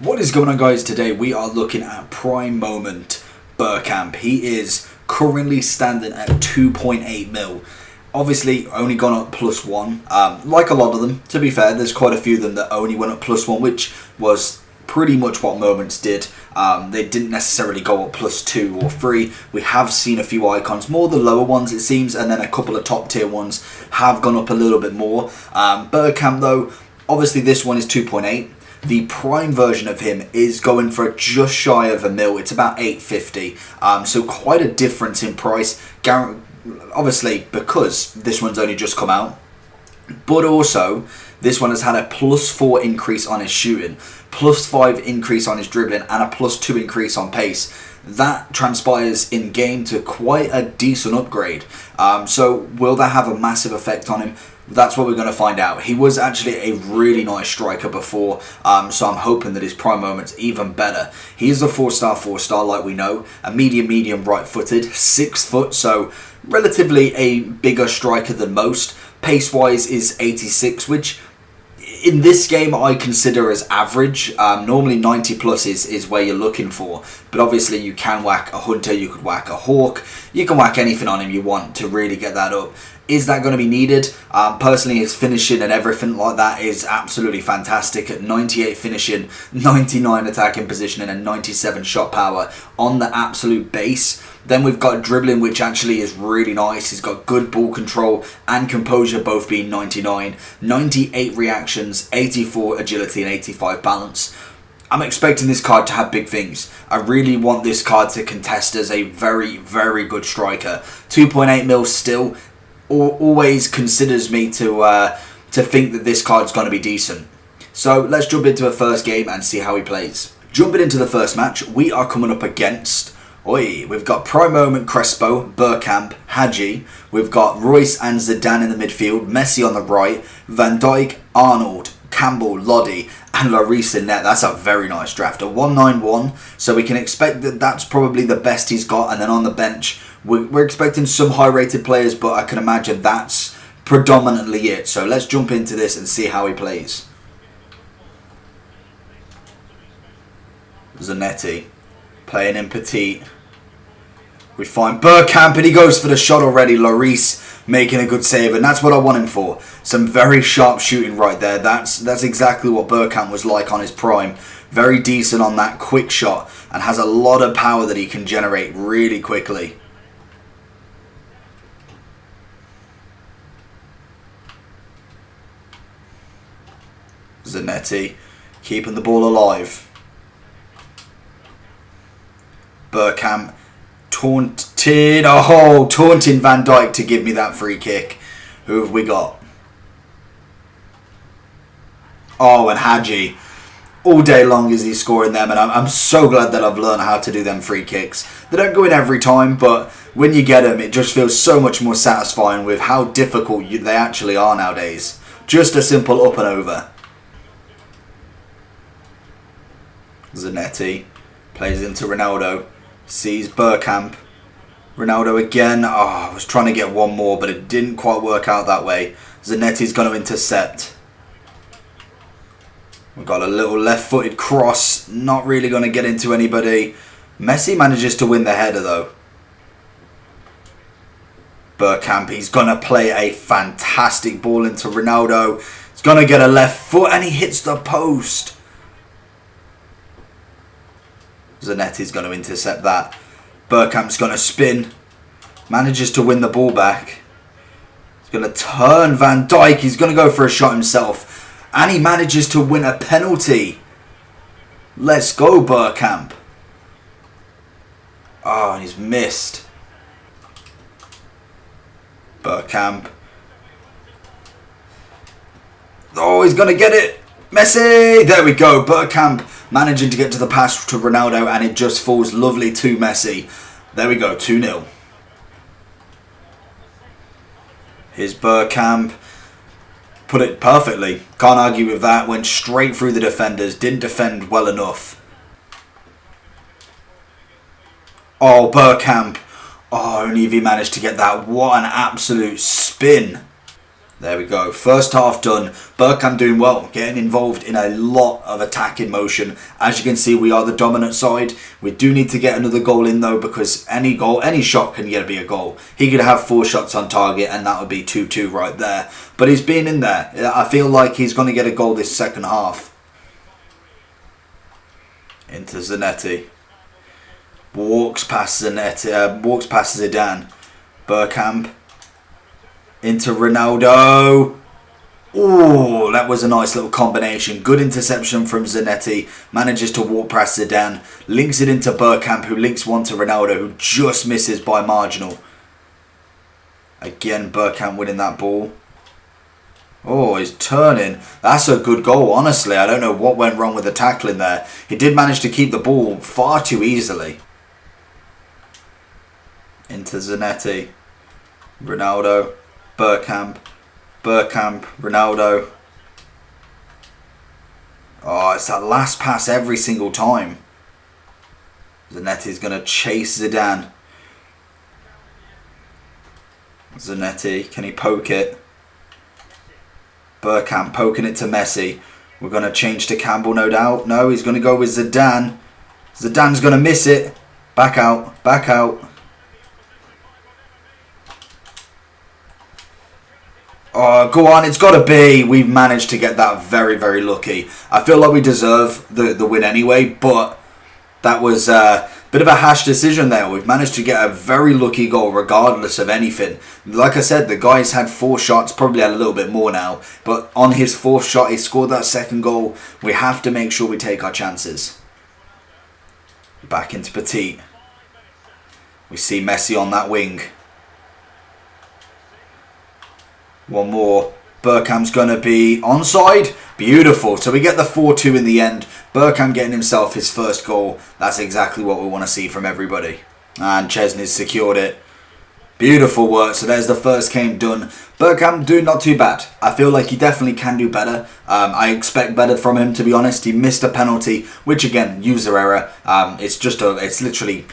What is going on, guys? Today we are looking at prime moment Bergkamp. He is currently standing at 2.8 mil. Obviously only gone up +1. Like a lot of them, to be fair, there's quite a few of them that only went up +1, which was pretty much what moments did. They didn't necessarily go up +2 or 3. We have seen a few icons, more the lower ones it seems, and then a couple of top tier ones have gone up a little bit more. Bergkamp though, obviously this one is 2.8. The prime version of him is going for just shy of a mil. It's about 850. So quite a difference in price. Obviously, because this one's only just come out. But also, this one has had a +4 increase on his shooting, +5 increase on his dribbling, and a +2 increase on pace. That transpires in game to quite a decent upgrade. So will that have a massive effect on him? That's what we're going to find out. He was actually a really nice striker before, so I'm hoping that his prime moment's even better. He is a 4-star like we know, a medium right-footed, 6 foot, so relatively a bigger striker than most. Pace-wise is 86, which in this game I consider as average. Normally 90 plus is where you're looking for, but obviously you can whack a hunter, you could whack a hawk, you can whack anything on him you want to really get that up. Is that going to be needed? Personally, his finishing and everything like that is absolutely fantastic. At 98 finishing, 99 attacking position, and a 97 shot power on the absolute base. Then we've got dribbling, which actually is really nice. He's got good ball control and composure, both being 99. 98 reactions, 84 agility, and 85 balance. I'm expecting this card to have big things. I really want this card to contest as a very good striker. 2.8 mil still always considers me to think that this card's going to be decent. So let's jump into the first game and see how he plays. Jumping into the first match, we are coming up against, we've got prime moment Crespo, Bergkamp, Hadji. We've got Royce and Zidane in the midfield, Messi on the right, Van Dijk, Arnold, Campbell, Lodi, and Lloris in net. That's a very nice draft. A 191, so we can expect that that's probably the best he's got. And then on the bench, we're expecting some high-rated players, but I can imagine that's predominantly it. So let's jump into this and see how he plays. Zanetti playing in petite. We find Bergkamp and he goes for the shot already. Lloris making a good save, and that's what I want him for. Some very sharp shooting right there. That's exactly what Bergkamp was like on his prime. Very decent on that quick shot and has a lot of power that he can generate really quickly. Zanetti keeping the ball alive. Bergkamp taunting Van Dijk to give me that free kick. Who have we got? Oh, and Hadji. All day long is he scoring them, and I'm so glad that I've learned how to do them free kicks. They don't go in every time, but when you get them, it just feels so much more satisfying with how difficult they actually are nowadays. Just a simple up and over. Zanetti plays into Ronaldo. Sees Bergkamp. Ronaldo again. I was trying to get one more, but it didn't quite work out that way. Zanetti's going to intercept. We've got a little left-footed cross. Not really going to get into anybody. Messi manages to win the header, though. Bergkamp, he's going to play a fantastic ball into Ronaldo. He's going to get a left foot, and he hits the post. Zanetti's going to intercept that. Bergkamp's going to spin. Manages to win the ball back. He's going to turn Van Dijk. He's going to go for a shot himself. And he manages to win a penalty. Let's go, Bergkamp. Oh, and he's missed. Bergkamp. Oh, he's going to get it. Messi! There we go. Bergkamp managing to get to the pass to Ronaldo, and it just falls lovely to Messi. There we go, 2-0. Here's Bergkamp. Put it perfectly. Can't argue with that. Went straight through the defenders. Didn't defend well enough. Oh, Bergkamp. Oh, only if he managed to get that. What an absolute spin. There we go. First half done. Bergkamp doing well, getting involved in a lot of attacking motion. As you can see, we are the dominant side. We do need to get another goal in though, because any goal, any shot can be a goal. He could have 4 shots on target and that would be 2-2 right there. But he's been in there. I feel like he's going to get a goal this second half. Into Zanetti. Walks past Zanetti. Walks past Zidane. Bergkamp. Into Ronaldo. Oh, that was a nice little combination. Good interception from Zanetti. Manages to walk past Zidane. Links it into Bergkamp, who links one to Ronaldo, who just misses by marginal. Again, Bergkamp winning that ball. Oh, he's turning. That's a good goal, honestly. I don't know what went wrong with the tackling there. He did manage to keep the ball far too easily. Into Zanetti. Ronaldo. Bergkamp, Ronaldo. Oh, it's that last pass every single time. Zanetti's going to chase Zidane. Zanetti, can he poke it? Bergkamp poking it to Messi. We're going to change to Campbell, no doubt. No, he's going to go with Zidane. Zidane's going to miss it. Back out, back out. Oh, go on, it's got to be. We've managed to get that very, very lucky. I feel like we deserve the win anyway, but that was a bit of a harsh decision there. We've managed to get a very lucky goal regardless of anything. Like I said, the guy's had 4 shots, probably had a little bit more now, but on his 4th shot, he scored that second goal. We have to make sure we take our chances. Back into Petit. We see Messi on that wing. One more. Bergkamp's going to be onside. Beautiful. So we get the 4-2 in the end. Bergkamp getting himself his first goal. That's exactly what we want to see from everybody. And Chesney's secured it. Beautiful work. So there's the first game done. Bergkamp doing not too bad. I feel like he definitely can do better. I expect better from him, to be honest. He missed a penalty, which again, user error. It's literally...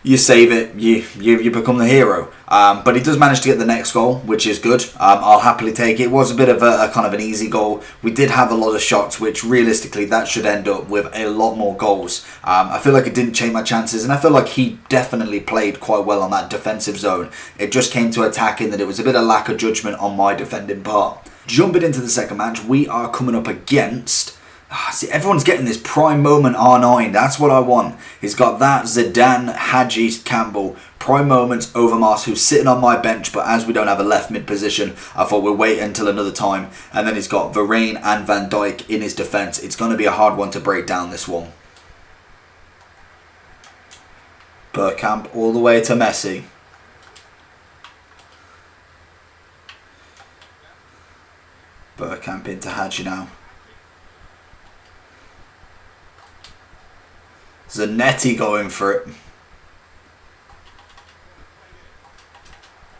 You save it, you become the hero. But he does manage to get the next goal, which is good. I'll happily take it. It was a bit of a kind of an easy goal. We did have a lot of shots, which realistically that should end up with a lot more goals. I feel like it didn't change my chances, and I feel like he definitely played quite well on that defensive zone. It just came to attacking that it was a bit of lack of judgment on my defending part. Jumping into the second match, we are coming up against... See, everyone's getting this prime moment R9. That's what I want. He's got that Zidane, Hadji, Campbell. Prime moments, Overmars, who's sitting on my bench, but as we don't have a left mid position, I thought we'll wait until another time. And then he's got Varane and Van Dijk in his defence. It's going to be a hard one to break down, this one. Bergkamp all the way to Messi. Bergkamp into Hadji now. Zanetti going for it.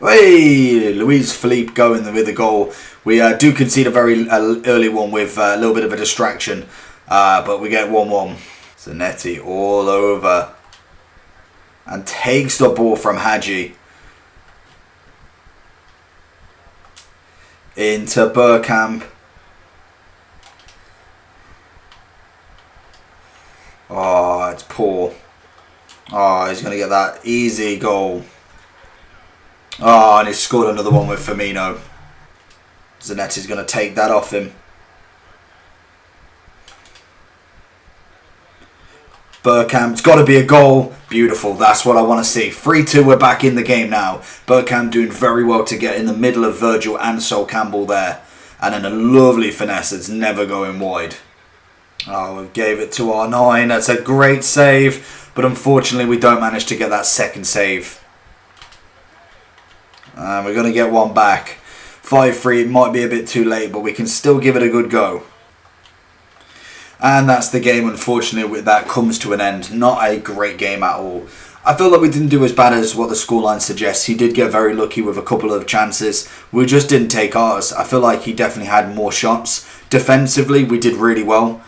Hey, Luis Felipe going with the goal. We do concede a very early one with a little bit of a distraction. But we get 1-1. Zanetti all over. And takes the ball from Hadji. Into Bergkamp. Oh, it's poor. Oh, he's going to get that easy goal. Oh, and he's scored another one with Firmino. Zanetti's going to take that off him. Bergkamp's got to be a goal. Beautiful. That's what I want to see. 3-2, we're back in the game now. Bergkamp doing very well to get in the middle of Virgil and Sol Campbell there. And then a lovely finesse that's never going wide. Oh, we gave it to R9. That's a great save. But unfortunately, we don't manage to get that second save. And we're going to get one back. 5-3. It might be a bit too late, but we can still give it a good go. And that's the game, unfortunately, that comes to an end. Not a great game at all. I feel like we didn't do as bad as what the scoreline suggests. He did get very lucky with a couple of chances. We just didn't take ours. I feel like he definitely had more shots. Defensively, we did really well.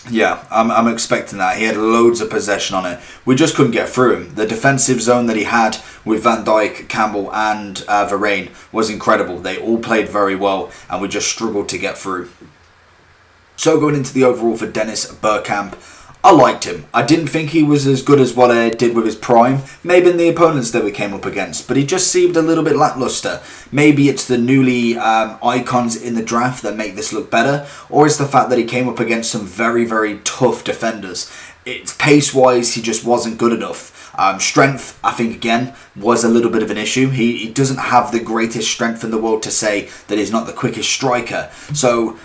Yeah, I'm expecting that. He had loads of possession on it. We just couldn't get through him. The defensive zone that he had with Van Dijk, Campbell and Varane was incredible. They all played very well and we just struggled to get through. So going into the overall for Dennis Bergkamp, I liked him. I didn't think he was as good as what I did with his prime, maybe in the opponents that we came up against, but he just seemed a little bit lackluster. Maybe it's the newly icons in the draft that make this look better, or it's the fact that he came up against some very, very tough defenders. It's pace-wise, he just wasn't good enough. Strength, I think, again, was a little bit of an issue. He doesn't have the greatest strength in the world to say that he's not the quickest striker. So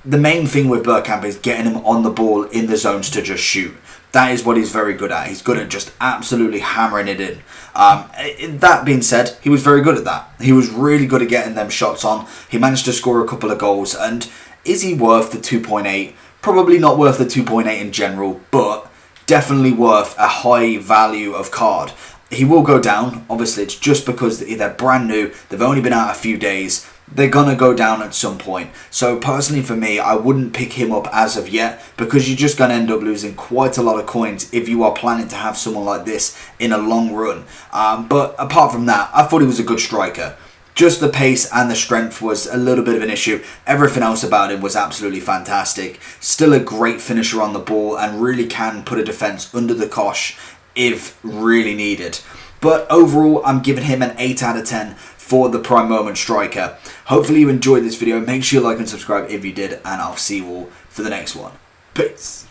the main thing with Bergkamp is getting him on the ball in the zones to just shoot. That is what he's very good at. He's good at just absolutely hammering it in. That being said, he was very good at that. He was really good at getting them shots on. He managed to score a couple of goals. And is he worth the 2.8? Probably not worth the 2.8 in general, but definitely worth a high value of card. He will go down. Obviously, it's just because they're brand new. They've only been out a few days. They're going to go down at some point. So personally for me, I wouldn't pick him up as of yet because you're just going to end up losing quite a lot of coins if you are planning to have someone like this in a long run. But apart from that, I thought he was a good striker. Just the pace and the strength was a little bit of an issue. Everything else about him was absolutely fantastic. Still a great finisher on the ball and really can put a defence under the cosh if really needed. But overall, I'm giving him an 8 out of 10 for the prime moment striker. Hopefully you enjoyed this video. Make sure you like and subscribe if you did, and I'll see you all for the next one. Peace.